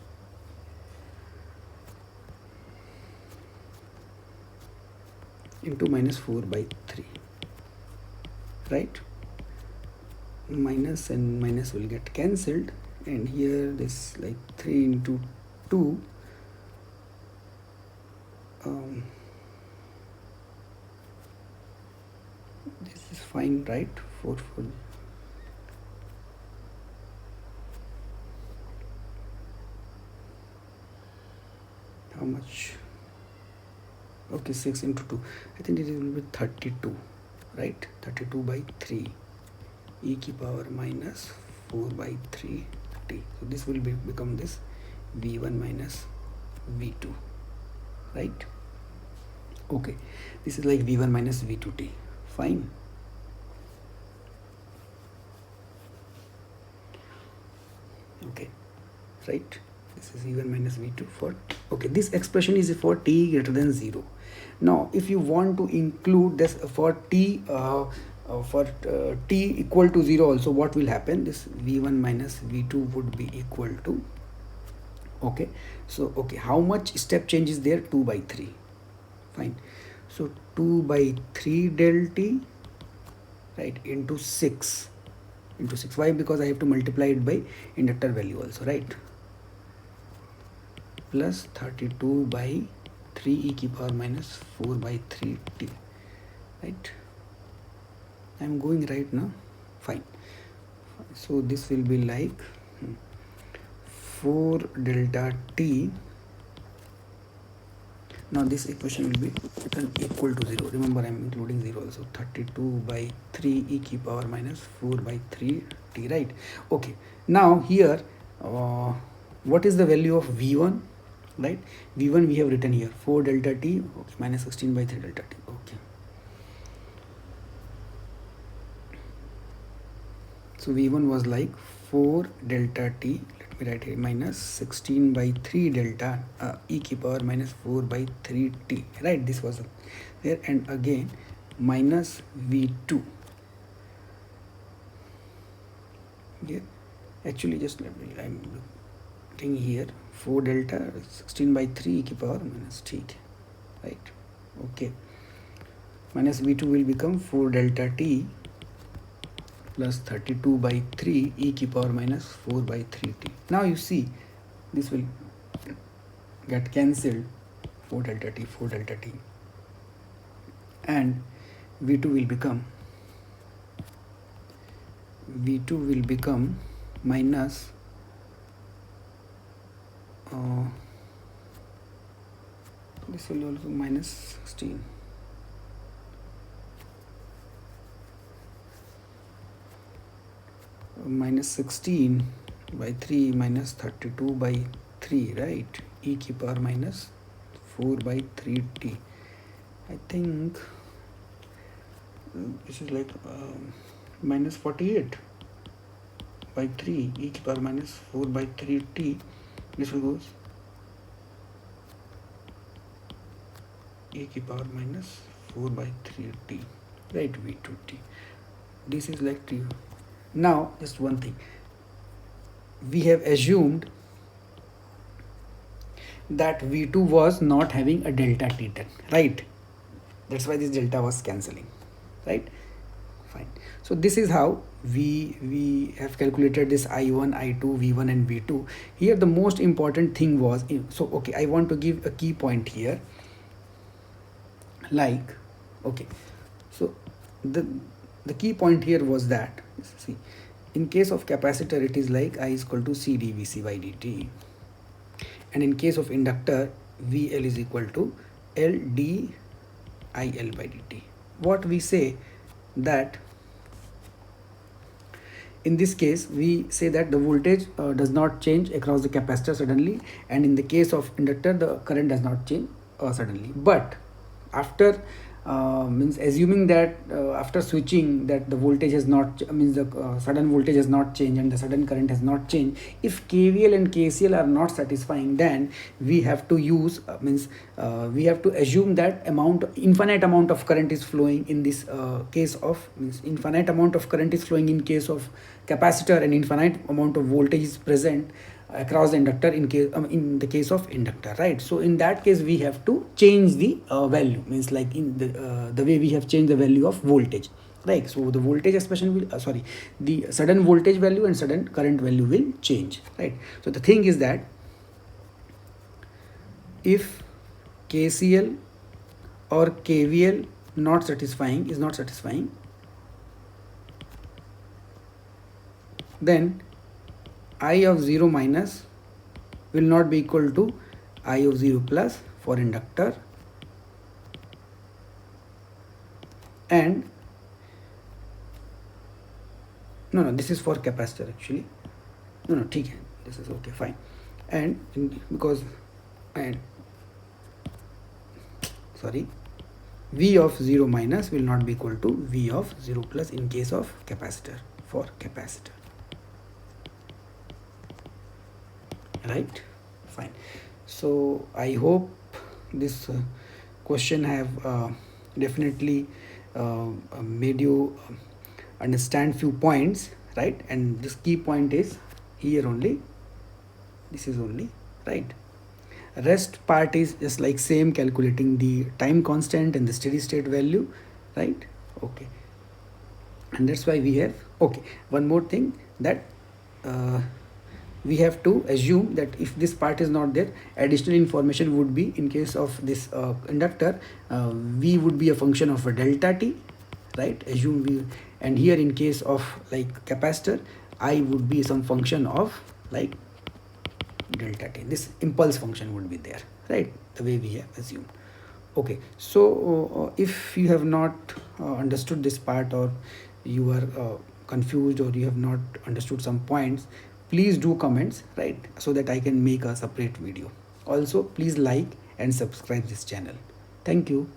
Into minus 4 by 3, right? Minus and minus will get cancelled, and here this like 3 into 2, this is fine, right? 4 how much? Okay, 6 into 2, I think it will be 32, right? 32 by 3 e की power minus 4 by 3 t. So this will become this V1 minus V2, right? Okay, this is like V1 minus V2t, fine. Okay, right? This is V1 minus V2 for, okay, this expression is for t greater than 0. Now if you want to include this for t t equal to 0 also, what will happen? This V1 minus V2 would be equal to, okay, so okay, how much step change is there? 2 by 3, fine. So 2 by 3 del t, right, into 6, why? Because I have to multiply it by inductor value also, right? Plus 32 by 3 e की power minus 4 by 3 t, right? I am going right now, fine. So this will be like 4 delta t. Now this equation will be written equal to 0. Remember, I am including 0 also. 32 by 3 e की power minus 4 by 3 t, right? Okay, now here what is the value of V1, right? V1 we have written here 4 delta t, okay, minus 16 by 3 delta t, okay. So V1 was like 4 delta t, let me write here, minus 16 by 3 delta e की power minus 4 by 3 t, right? This was there, and again minus V2 here. Actually, just let me, I'm putting here 4 delta 16 by 3 e की power minus t, right? Okay, minus V2 will become 4 delta t plus 32 by 3 e की power minus 4 by 3t. Now you see this will get cancelled, 4 delta t, and V2 will become minus uh, this will also minus 16. Minus 16 by 3 minus 32 by 3, right? E की power minus 4 by 3t. I think this is like minus 48 by 3 e की power minus 4 by 3t. This will goes e की power minus 4 by 3t, right? v2t. This is like t. Now just one thing, we have assumed that v2 was not having a delta t10, right? That's why this delta was cancelling, right? Fine. So this is how we have calculated this i1, i2, v1 and v2. Here the most important thing was, so okay, I want to give a key point here, like, okay, so the key point here was that, see, in case of capacitor it is like I is equal to c dvc by dt, and in case of inductor vl is equal to l d il by dt. What we say that in this case we say that the voltage does not change across the capacitor suddenly, and in the case of inductor the current does not change suddenly. But after means assuming that after switching that the voltage has not means the sudden voltage has not changed and the sudden current has not changed, if KVL and KCL are not satisfying, then we have to use we have to assume that infinite amount of current is flowing in this case of, means infinite amount of current is flowing in case of capacitor and infinite amount of voltage is present across the inductor in the case of inductor, right? So in that case we have to change the value, means like in the way we have changed the value of voltage, right? So the voltage expression will the sudden voltage value and sudden current value will change, right? So the thing is that if KCL or KVL is not satisfying, then I of 0 minus will not be equal to I of 0 plus for inductor, and no, this is for capacitor actually. No, ठीक है, this is okay, fine. And V of 0 minus will not be equal to V of 0 plus in case of capacitor, for capacitor, right? Fine. So I hope this question have definitely made you understand few points, right? And this key point is here only, this is only, right? Rest part is just like same, calculating the time constant and the steady state value, right? Okay, and that's why we have, okay, one more thing, that we have to assume that if this part is not there, additional information would be, in case of this inductor, V would be a function of a delta t, right? Assume V, and here in case of like capacitor, I would be some function of like delta t. This impulse function would be there, right? The way we have assumed. Okay, so if you have not understood this part, or you are confused, or you have not understood some points, please do comments, right? So that I can make a separate video. Also, please like and subscribe this channel. Thank you.